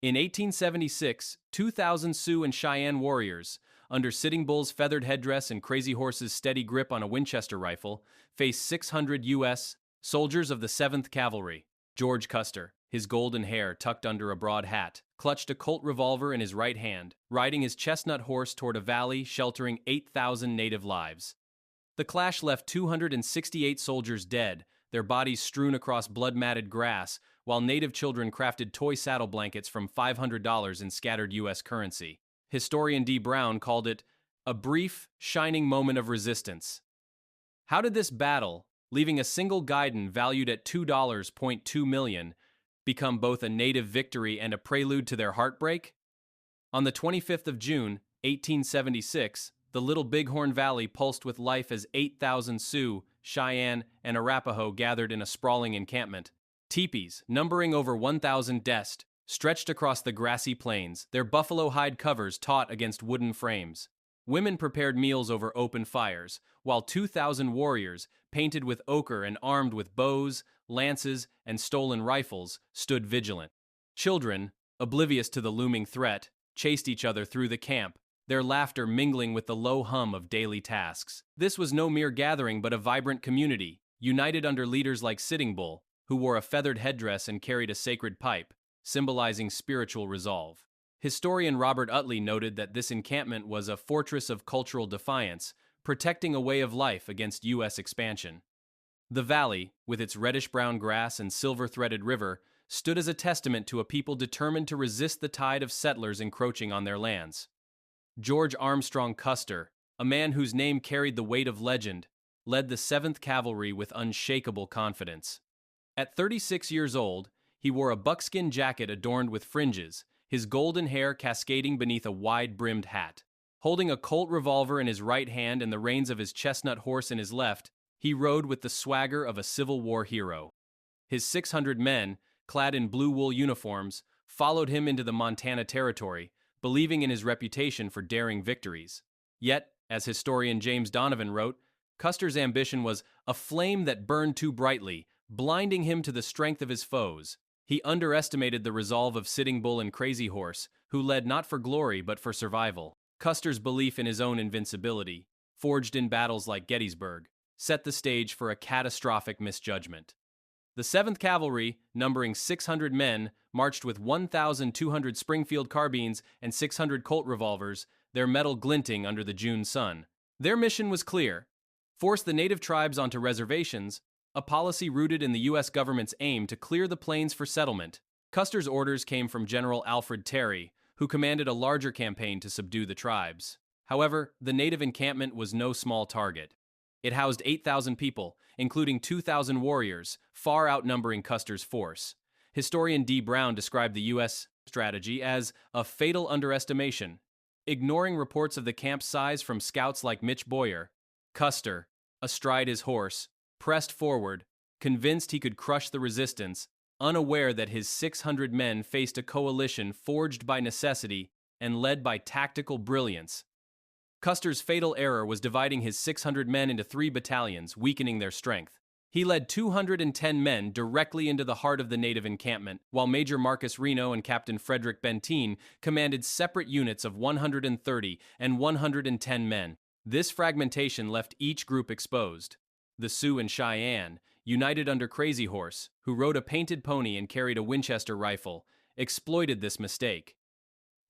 In 1876, 2,000 Sioux and Cheyenne warriors, under Sitting Bull's feathered headdress and Crazy Horse's steady grip on a Winchester rifle, faced 600 U.S. soldiers of the 7th Cavalry. George Custer, his golden hair tucked under a broad hat, clutched a Colt revolver in his right hand, riding his chestnut horse toward a valley sheltering 8,000 native lives. The clash left 268 soldiers dead, their bodies strewn across blood-matted grass, while native children crafted toy saddle blankets from $500 in scattered U.S. currency. Historian D. Brown called it a brief, shining moment of resistance. How did this battle, leaving a single guidon valued at $2.2 million, become both a native victory and a prelude to their heartbreak? On the 25th of June, 1876, the Little Bighorn Valley pulsed with life as 8,000 Sioux, Cheyenne, and Arapaho gathered in a sprawling encampment. Teepees, numbering over 1,000 deaths, stretched across the grassy plains, their buffalo hide covers taut against wooden frames. Women prepared meals over open fires, while 2,000 warriors, painted with ochre and armed with bows, lances, and stolen rifles, stood vigilant. Children, oblivious to the looming threat, chased each other through the camp, their laughter mingling with the low hum of daily tasks. This was no mere gathering but a vibrant community, united under leaders like Sitting Bull, who wore a feathered headdress and carried a sacred pipe, symbolizing spiritual resolve. Historian Robert Utley noted that this encampment was a fortress of cultural defiance, protecting a way of life against U.S. expansion. The valley, with its reddish-brown grass and silver-threaded river, stood as a testament to a people determined to resist the tide of settlers encroaching on their lands. George Armstrong Custer, a man whose name carried the weight of legend, led the 7th Cavalry with unshakable confidence. At 36 years old, he wore a buckskin jacket adorned with fringes, his golden hair cascading beneath a wide-brimmed hat. Holding a Colt revolver in his right hand and the reins of his chestnut horse in his left, he rode with the swagger of a Civil War hero. His 600 men, clad in blue wool uniforms, followed him into the Montana Territory, believing in his reputation for daring victories. Yet, as historian James Donovan wrote, Custer's ambition was a flame that burned too brightly, blinding him to the strength of his foes. He underestimated the resolve of Sitting Bull and Crazy Horse, who led not for glory but for survival. Custer's belief in his own invincibility, forged in battles like Gettysburg, set the stage for a catastrophic misjudgment. The 7th Cavalry, numbering 600 men, marched with 1,200 Springfield carbines and 600 Colt revolvers, their metal glinting under the June sun. Their mission was clear: force the native tribes onto reservations, a policy rooted in the U.S. government's aim to clear the plains for settlement. Custer's orders came from General Alfred Terry, who commanded a larger campaign to subdue the tribes. However, the native encampment was no small target. It housed 8,000 people, including 2,000 warriors, far outnumbering Custer's force. Historian D. Brown described the U.S. strategy as a fatal underestimation. Ignoring reports of the camp's size from scouts like Mitch Boyer, Custer, astride his horse, pressed forward, convinced he could crush the resistance, unaware that his 600 men faced a coalition forged by necessity and led by tactical brilliance. Custer's fatal error was dividing his 600 men into 3 battalions, weakening their strength. He led 210 men directly into the heart of the native encampment, while Major Marcus Reno and Captain Frederick Benteen commanded separate units of 130 and 110 men. This fragmentation left each group exposed. The Sioux and Cheyenne, united under Crazy Horse, who rode a painted pony and carried a Winchester rifle, exploited this mistake.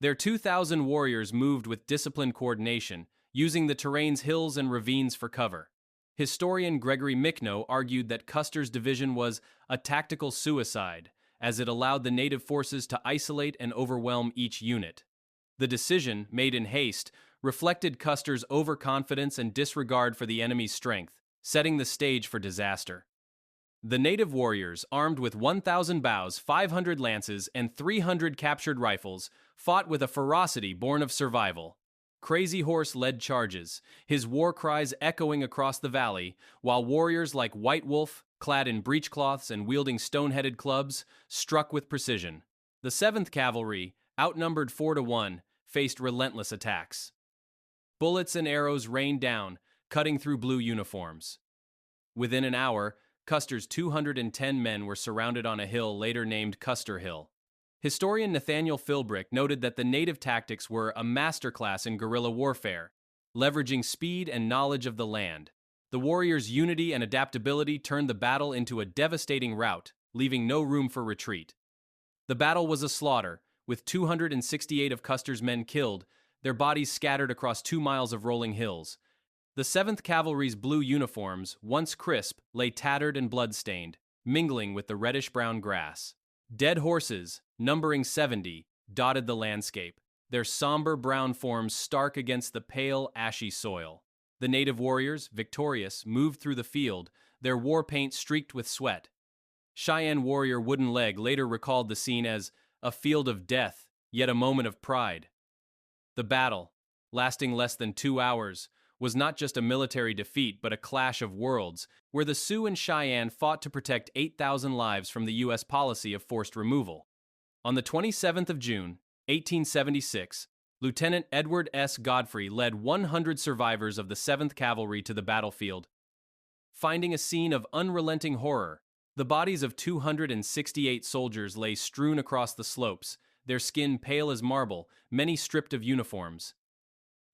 Their 2,000 warriors moved with disciplined coordination, using the terrain's hills and ravines for cover. Historian Gregory Micknow argued that Custer's division was a tactical suicide, as it allowed the native forces to isolate and overwhelm each unit. The decision, made in haste, reflected Custer's overconfidence and disregard for the enemy's strength, setting the stage for disaster. The native warriors, armed with 1,000 bows, 500 lances, and 300 captured rifles, fought with a ferocity born of survival. Crazy Horse led charges, his war cries echoing across the valley, while warriors like White Wolf, clad in breechcloths and wielding stone-headed clubs, struck with precision. The 7th Cavalry, outnumbered 4-1, faced relentless attacks. Bullets and arrows rained down, cutting through blue uniforms. Within an hour, Custer's 210 men were surrounded on a hill later named Custer Hill. Historian Nathaniel Philbrick noted that the native tactics were a masterclass in guerrilla warfare, leveraging speed and knowledge of the land. The warriors' unity and adaptability turned the battle into a devastating rout, leaving no room for retreat. The battle was a slaughter, with 268 of Custer's men killed, their bodies scattered across 2 miles of rolling hills. The 7th Cavalry's blue uniforms, once crisp, lay tattered and blood-stained, mingling with the reddish-brown grass. Dead horses, numbering 70, dotted the landscape, their somber brown forms stark against the pale, ashy soil. The native warriors, victorious, moved through the field, their war paint streaked with sweat. Cheyenne warrior Wooden Leg later recalled the scene as a field of death, yet a moment of pride. The battle, lasting less than 2 hours, was not just a military defeat but a clash of worlds, where the Sioux and Cheyenne fought to protect 8,000 lives from the U.S. policy of forced removal. On the 27th of June, 1876, Lieutenant Edward S. Godfrey led 100 survivors of the 7th Cavalry to the battlefield. Finding a scene of unrelenting horror, the bodies of 268 soldiers lay strewn across the slopes, their skin pale as marble, many stripped of uniforms.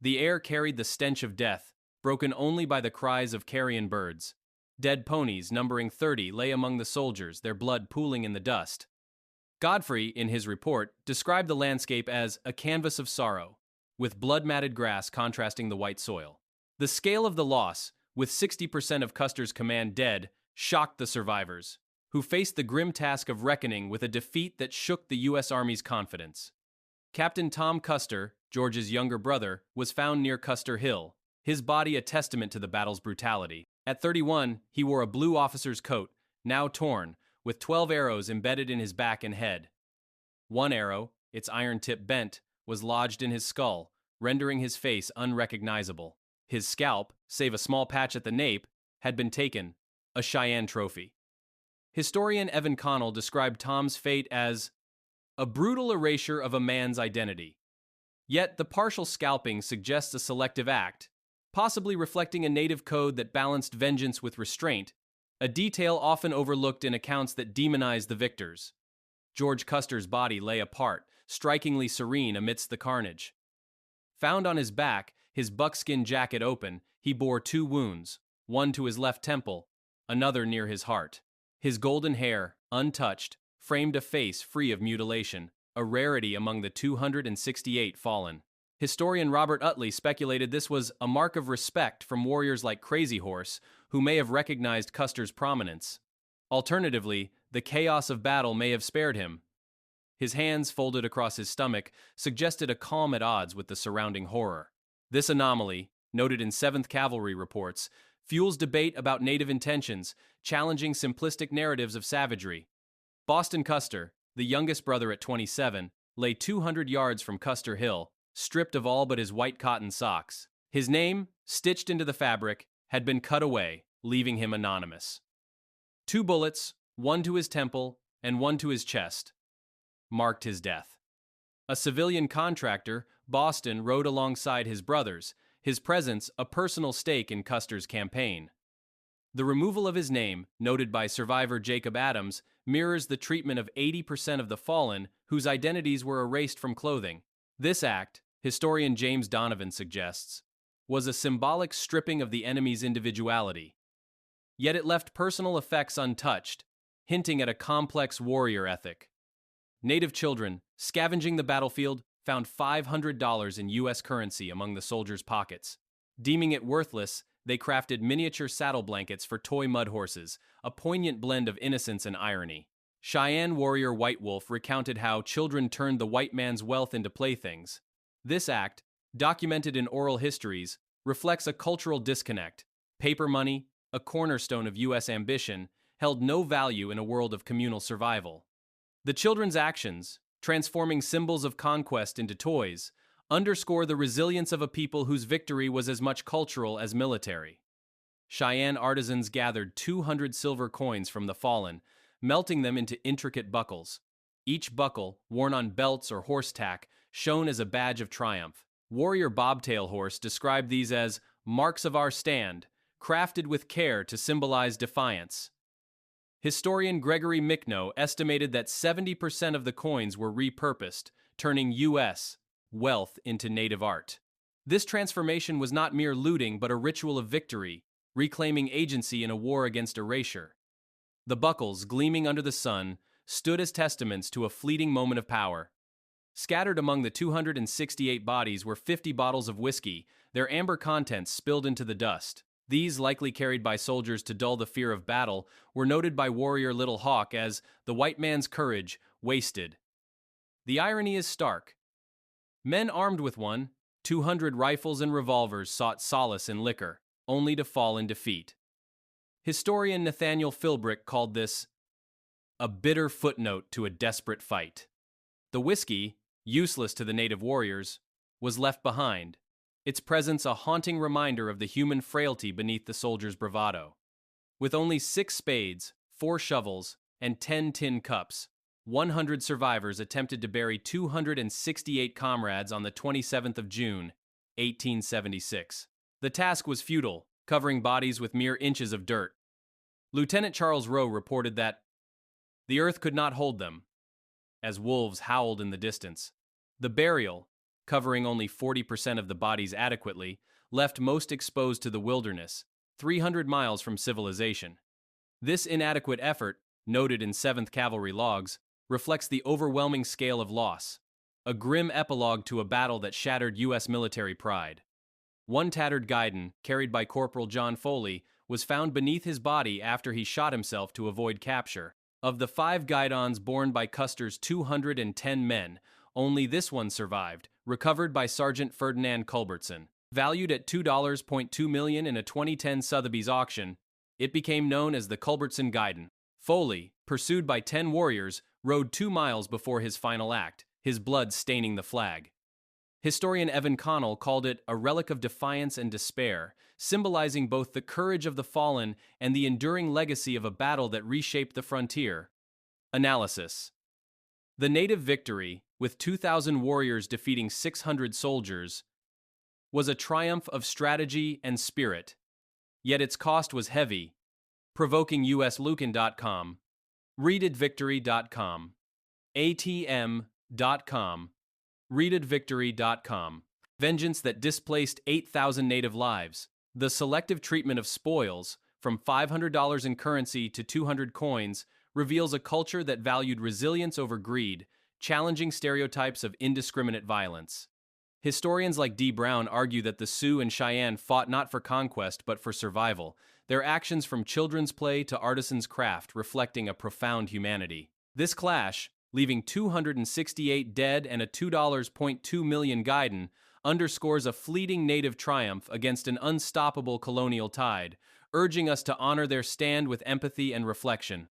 The air carried the stench of death, broken only by the cries of carrion birds. Dead ponies, numbering 30, lay among the soldiers, their blood pooling in the dust. Godfrey, in his report, described the landscape as a canvas of sorrow, with blood-matted grass contrasting the white soil. The scale of the loss, with 60% of Custer's command dead, shocked the survivors, who faced the grim task of reckoning with a defeat that shook the U.S. Army's confidence. Captain Tom Custer, George's younger brother, was found near Custer Hill, his body a testament to the battle's brutality. At 31, he wore a blue officer's coat, now torn, with 12 arrows embedded in his back and head. One arrow, its iron tip bent, was lodged in his skull, rendering his face unrecognizable. His scalp, save a small patch at the nape, had been taken, a Cheyenne trophy. Historian Evan Connell described Tom's fate as a brutal erasure of a man's identity. Yet the partial scalping suggests a selective act, possibly reflecting a native code that balanced vengeance with restraint, a detail often overlooked in accounts that demonize the victors. George Custer's body lay apart, strikingly serene amidst the carnage. Found on his back, his buckskin jacket open, he bore 2 wounds, one to his left temple, another near his heart. His golden hair, untouched, framed a face free of mutilation, a rarity among the 268 fallen. Historian Robert Utley speculated this was a mark of respect from warriors like Crazy Horse, who may have recognized Custer's prominence. Alternatively, the chaos of battle may have spared him. His hands folded across his stomach suggested a calm at odds with the surrounding horror. This anomaly, noted in 7th Cavalry reports, fuels debate about native intentions, challenging simplistic narratives of savagery. Boston Custer, the youngest brother at 27, lay 200 yards from Custer Hill, stripped of all but his white cotton socks. His name, stitched into the fabric, had been cut away, leaving him anonymous. 2 bullets, one to his temple and one to his chest, marked his death. A civilian contractor, Boston rode alongside his brothers, his presence a personal stake in Custer's campaign. The removal of his name, noted by survivor Jacob Adams, mirrors the treatment of 80% of the fallen whose identities were erased from clothing. This act, historian James Donovan suggests, was a symbolic stripping of the enemy's individuality. Yet it left personal effects untouched, hinting at a complex warrior ethic. Native children, scavenging the battlefield, found $500 in U.S. currency among the soldiers' pockets. Deeming it worthless, they crafted miniature saddle blankets for toy mud horses, a poignant blend of innocence and irony. Cheyenne warrior White Wolf recounted how children turned the white man's wealth into playthings. This act, documented in oral histories, reflects a cultural disconnect. Paper money, a cornerstone of U.S. ambition, held no value in a world of communal survival. The children's actions, transforming symbols of conquest into toys, underscore the resilience of a people whose victory was as much cultural as military. Cheyenne artisans gathered 200 silver coins from the fallen, melting them into intricate buckles. Each buckle, worn on belts or horse tack, shone as a badge of triumph. Warrior Bobtail Horse described these as marks of our stand, crafted with care to symbolize defiance. Historian Gregory Michno estimated that 70% of the coins were repurposed, turning U.S. wealth into native art. This transformation was not mere looting but a ritual of victory, reclaiming agency in a war against erasure. The buckles, gleaming under the sun, stood as testaments to a fleeting moment of power. Scattered among the 268 bodies were 50 bottles of whiskey, their amber contents spilled into the dust. These, likely carried by soldiers to dull the fear of battle, were noted by warrior Little Hawk as the white man's courage wasted. The irony is stark. Men armed with 200 rifles and revolvers sought solace in liquor, only to fall in defeat. Historian Nathaniel Philbrick called this a bitter footnote to a desperate fight. The whiskey, useless to the native warriors, was left behind, its presence a haunting reminder of the human frailty beneath the soldier's bravado. With only 6 spades, 4 shovels, and 10 tin cups, 100 survivors attempted to bury 268 comrades on the 27th of June, 1876. The task was futile, covering bodies with mere inches of dirt. Lieutenant Charles Rowe reported that the earth could not hold them, as wolves howled in the distance. The burial, covering only 40% of the bodies adequately, left most exposed to the wilderness, 300 miles from civilization. This inadequate effort, noted in 7th Cavalry logs, reflects the overwhelming scale of loss, a grim epilogue to a battle that shattered U.S. military pride. One tattered guidon, carried by Corporal John Foley, was found beneath his body after he shot himself to avoid capture. Of the 5 guidons borne by Custer's 210 men, only this one survived, recovered by Sergeant Ferdinand Culbertson. Valued at $2.2 million in a 2010 Sotheby's auction, it became known as the Culbertson Guidon. Foley, pursued by 10 warriors, rode 2 miles before his final act, his blood staining the flag. Historian Evan Connell called it a relic of defiance and despair, symbolizing both the courage of the fallen and the enduring legacy of a battle that reshaped the frontier. Analysis. The native victory, with 2,000 warriors defeating 600 soldiers, was a triumph of strategy and spirit. Yet its cost was heavy, provoking USLucan.com, readedvictory.com, ATM.com, readedvictory.com. Vengeance that displaced 8,000 native lives. The selective treatment of spoils, from $500 in currency to 200 coins, reveals a culture that valued resilience over greed, challenging stereotypes of indiscriminate violence. Historians like D. Brown argue that the Sioux and Cheyenne fought not for conquest but for survival, their actions from children's play to artisan's craft reflecting a profound humanity. This clash, leaving 268 dead and a $2.2 million guidon, underscores a fleeting native triumph against an unstoppable colonial tide, urging us to honor their stand with empathy and reflection.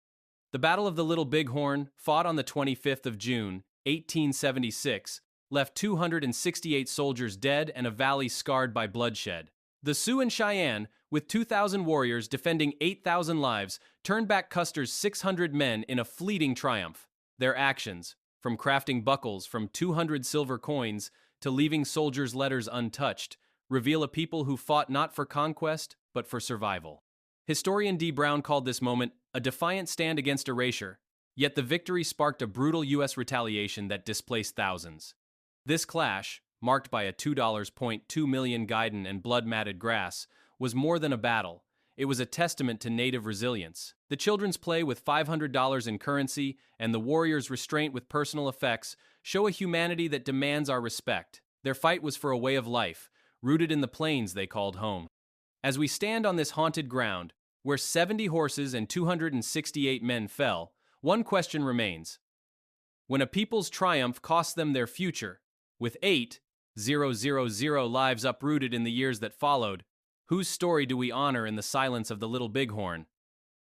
The Battle of the Little Bighorn, fought on the 25th of June, 1876, left 268 soldiers dead and a valley scarred by bloodshed. The Sioux and Cheyenne, with 2,000 warriors defending 8,000 lives, turned back Custer's 600 men in a fleeting triumph. Their actions, from crafting buckles from 200 silver coins to leaving soldiers' letters untouched, reveal a people who fought not for conquest, but for survival. Historian D. Brown called this moment a defiant stand against erasure, yet the victory sparked a brutal U.S. retaliation that displaced thousands. This clash, marked by a $2.2 million guidon and blood-matted grass, was more than a battle. It was a testament to native resilience. The children's play with $500 in currency and the warriors' restraint with personal effects show a humanity that demands our respect. Their fight was for a way of life, rooted in the plains they called home. As we stand on this haunted ground, where 70 horses and 268 men fell, one question remains. When a people's triumph cost them their future, with 8,000 lives uprooted in the years that followed, whose story do we honor in the silence of the Little Bighorn?